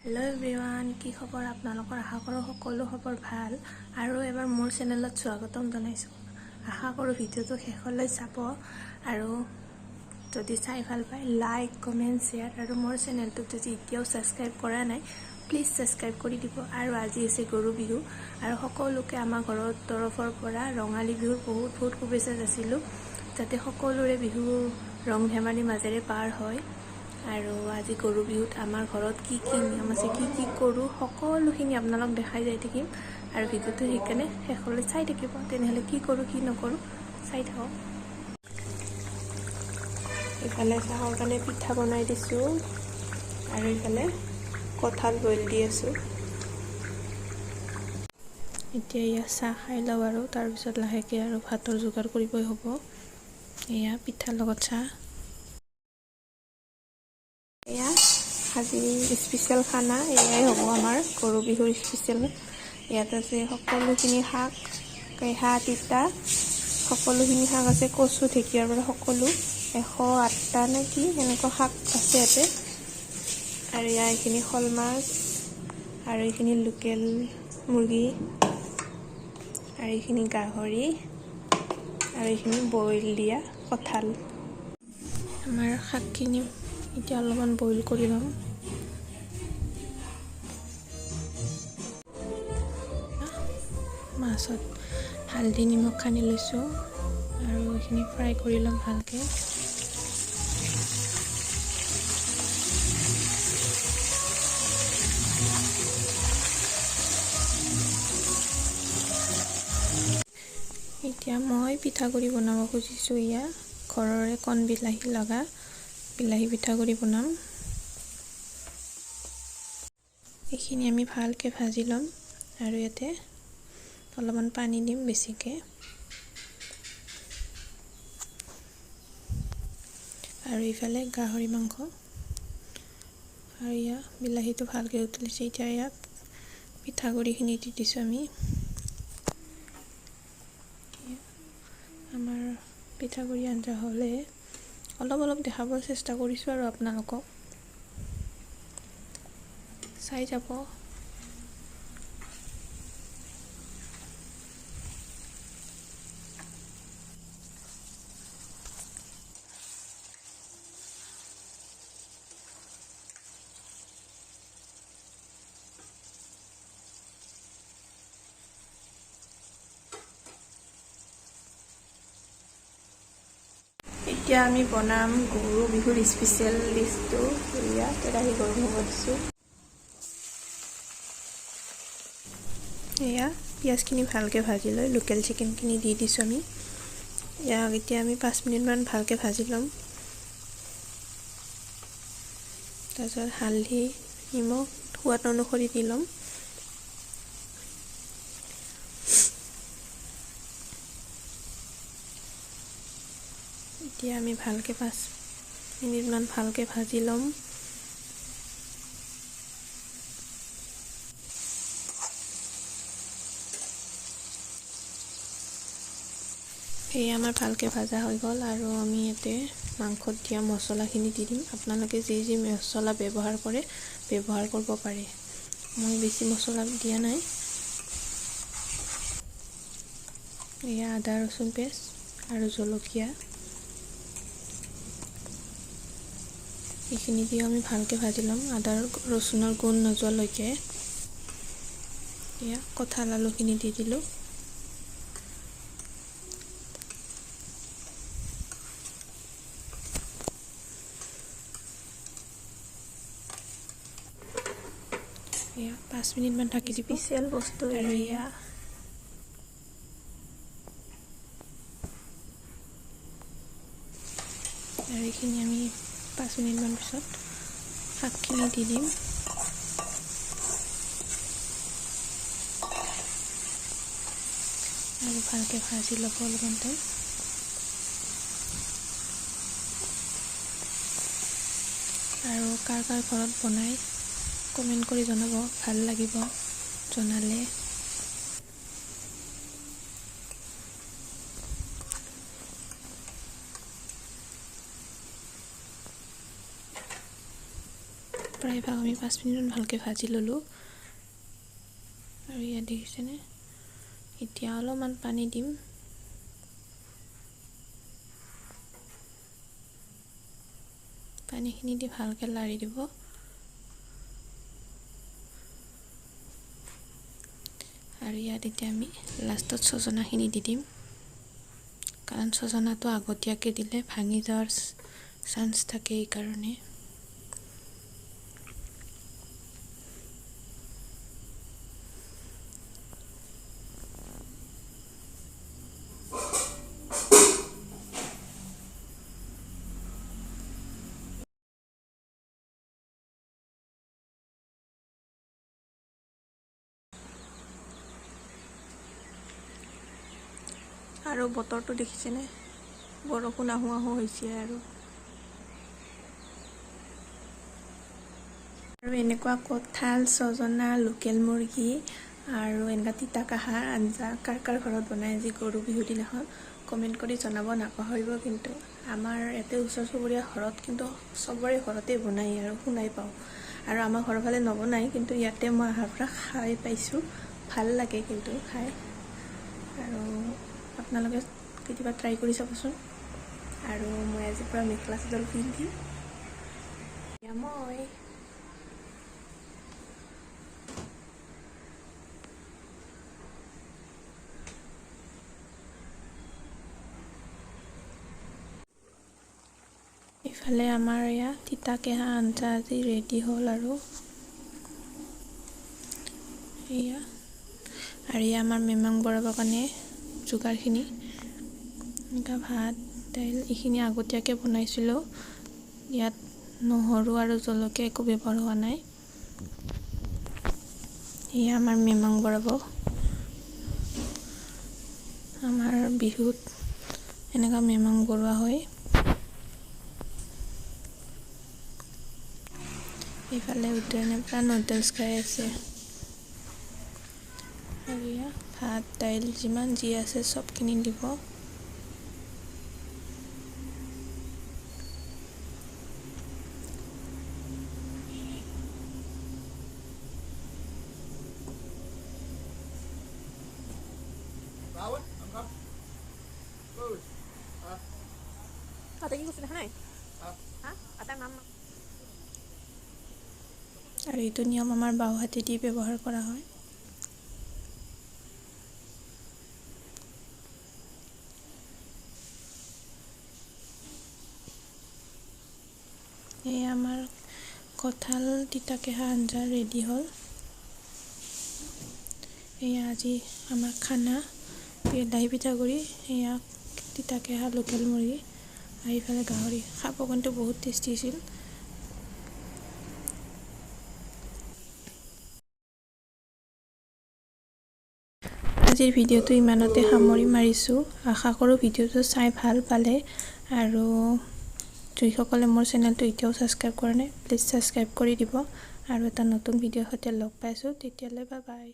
Hello everyone কি খবৰ আপোনালোকৰ আশা কৰোঁ সকলো খবৰ ভাল আৰু এবাৰ মোৰ চেনেলত স্বাগতম জনাইছো আশা কৰোঁ ভিডিওটো শেষলৈ চাব আৰু যদি চাই ভাল পায় লাইক কমেন্ট শেয়াৰ আৰু মোৰ চেনেলটো যদি এতিয়াও সাবস্ক্ৰাইব কৰা নাই প্লিজ সাবস্ক্ৰাইব কৰি দিব আৰু আজি আছে গৰু বিহু আৰু সকলোকে আমাৰ ঘৰৰ তৰফৰ পৰা ৰঙালী বিহুৰ বহুত শুভেচ্ছা যাচিলোঁ যাতে সকলোৰে বিহু ৰং ধেমালিৰ মাজেৰে পাৰ হয় আৰু আজি গৰু বিহুত আমাৰ ঘৰত কি নিয়ম আছে কি কৰো সকলোখিনি আপোনালোক দেখাই যাই থাকিম আৰু ভিডিওটো সেইকাৰণে শেষলৈ চাই থাকিব তেনেহলে কি কৰো কি নকৰো চাই থাকক ইফালে চাহৰ কাৰণে পিঠা বনাই দিছো আৰু ইফালে কঁঠাল বইল দি আছো এতিয়া ইয়া চাহ খাই লওঁ আৰু তাৰপিছত লাহেকে আৰু ভাতৰ যোগাৰ কৰিবই হ'ব এয়া পিঠাৰ লগত চাহ এয়া আজি স্পেশাল খানা এয়াই হ'ব আমাৰ গৰু বিহুৰ স্পেশাল ইয়াত আছে সকলোখিনি শাক কেহা তিতা সকলোখিনি শাক আছে কচু ঢেকীয়াৰ পৰা সকলো 108টা নে কি এনেকুৱা শাক আছে ইয়াতে আৰু ইয়া এইখিনি খল মাছ আৰু এইখিনি লোকেল মুৰ্গী আৰু এইখিনি গাহৰি আৰু এইখিনি বইল দিয়া কঁঠাল আমাৰ শাকখিনি এতিয়া অলপমান বইল কৰি লম মাছত হালধি নিমখ সানি লৈছো আৰু এইখিনি ফ্ৰাই কৰি লম ভালকে এতিয়া মই পিঠাগুৰি বনাব খুজিছো ইয়া ঘৰৰে কণ বিলাহী লগা বিলাহী পিঠাগুৰি বনাম এইখিনি আমি ভালকে ভাজি লম আৰু ইয়াতে অলপমান পানী দিম বেছিকে আৰু ইফালে গাহৰি মাংস আৰু ইয়া বিলাহীটো ভালকে উতলিছে এতিয়া ইয়াত পিঠাগুৰিখিনি দি দিছো আমি আমাৰ পিঠাগুৰি আঞ্জা হ'লে অলপ দেখাবৰ চেষ্টা কৰিছো আৰু আপোনালোকক চাই যাব এতিয়া আমি বনাম গৰু বিহুৰ স্পেশাল ডিশটো ইয়া কেৰাহী গৰম হ'ব দিছো এয়া পিঁয়াজখিনি ভালকে ভাজি লৈ লোকেল চিকেনখিনি দি দিছো আমি ইয়াক এতিয়া আমি 5 মিনিটমান ভালকে ভাজি ল'ম তাৰপিছত হালধি নিমখ সোৱাদ অনুসৰি দি ল'ম এতিয়া আমি ভালকে 5 মিনিটমান ভালকে ভাজি ল'ম এই আমাৰ ভালকে ভাজা হৈ গ'ল আৰু আমি ইয়াতে মাংসত দিয়া মছলাখিনি দি দিম আপোনালোকে যি মছলা ব্যৱহাৰ কৰে ব্যৱহাৰ কৰিব পাৰে মই বেছি মছলা দিয়া নাই এয়া আদা ৰচুন পেষ্ট আৰু জলকীয়া এইখিনি দি আমি ভালকে ভাজি ল'ম আদা ৰচুনৰ গোন্ধ নোযোৱালৈকে এয়া কঁঠাল আলুখিনি দি দিলো এয়া 5 মিনিটমান ঢাকি দিব স্পেশাল বস্তু আৰু এয়া আৰু এইখিনি আমি 5 মিনিটমান পিছত শাকখিনি দি দিম আৰু ভালকে ভাজি ল'ব অলপমান টাইম আৰু কাৰ ঘৰত বনাই কমেন্ট কৰি জনাব ভাল লাগিব জনালে প্ৰায়ভাগ আমি 5 মিনিট ভালকৈ ভাজি ল'লোঁ। আৰু ইয়াত দেখিছেনে, এতিয়া অলপমান পানী দিম। পানীখিনি দি ভালকৈ লাৰি দিব। আৰু ইয়াত এতিয়া আমি লাষ্টত ছজনাখিনি দি দিম, কাৰণ ছজনাটো আগতীয়াকৈ দিলে ভাঙি যোৱাৰ চান্স থাকে, এইকাৰণে। আৰু বতৰটো দেখিছেনে, বৰষুণ আহোঁ আহোঁ হৈছে। আৰু এনেকুৱা কঁঠাল, ছজনা, লোকেল মুৰ্গী আৰু এনেকুৱা তিতা কাহাৰ আঞ্জা কাৰ কাৰ ঘৰত বনাই আজি গৰু বিহুৰ দিনাখন কমেণ্ট কৰি জনাব নাপাহৰিব। কিন্তু আমাৰ ইয়াতে ওচৰ চুবুৰীয়া ঘৰত কিন্তু চবৰে ঘৰতে বনাই আৰু শুনাই পাওঁ। আৰু আমাৰ ঘৰৰ ফালে নবনাই, কিন্তু ইয়াতে মই অহাৰ পৰা খাই পাইছোঁ, ভাল লাগে কিন্তু খাই। আৰু আপোনালোকে কেতিয়াবা ট্ৰাই কৰি চাবচোন। আৰু মই আজিৰ পৰা মেখেলা চাদৰ পিন্ধিম। মই ইফালে আমাৰ ইয়াত তিতা কেহা আঞ্জা আজি ৰেডি হ'ল। আৰু এয়া আমাৰ মেমাং বৰাবৰ কাৰণে যোগাৰখিনি, এনেকুৱা ভাত দাইল এইখিনি আগতীয়াকৈ বনাইছিলোঁ। ইয়াত নহৰু আৰু জলকীয়া একো ব্যৱহাৰ হোৱা নাই। এয়া আমাৰ মেমাং বৰাব, আমাৰ বিহুত এনেকুৱা মেমাং বৰুৱা হয়। এইফালে উদ্যানৰ পৰা নুডলছ খাই আছে। আৰু এয়া ভাত দাইল যিমান যি আছে চবখিনি দিব। আৰু এইটো নিয়ম আমাৰ বাওহাতে দি ব্যৱহাৰ কৰা হয়। এই আমাৰ কঁঠাল তিতা কেহা আঞ্জা ৰেডি হ'ল। এয়া আজি আমাৰ খানা, দাহি পিঠাগুড়ি, এয়া তিতা কেহা লোকেল মুৰ্গী, আৰু এইফালে গাহৰি। খাব কিন্তু বহুত টেষ্টি আছিল। আজিৰ ভিডিঅ'টো ইমানতে সামৰি মাৰিছোঁ। আশা কৰোঁ ভিডিঅ'টো চাই ভাল পালে। আৰু যিসকলে মোৰ চেনেলটো এতিয়াও ছাবস্ক্ৰাইব কৰা নাই, প্লিজ ছাবস্ক্ৰাইব কৰি দিব। আৰু এটা নতুন ভিডিঅ'ৰ সৈতে লগ পাইছোঁ, তেতিয়ালৈ বাই বাই।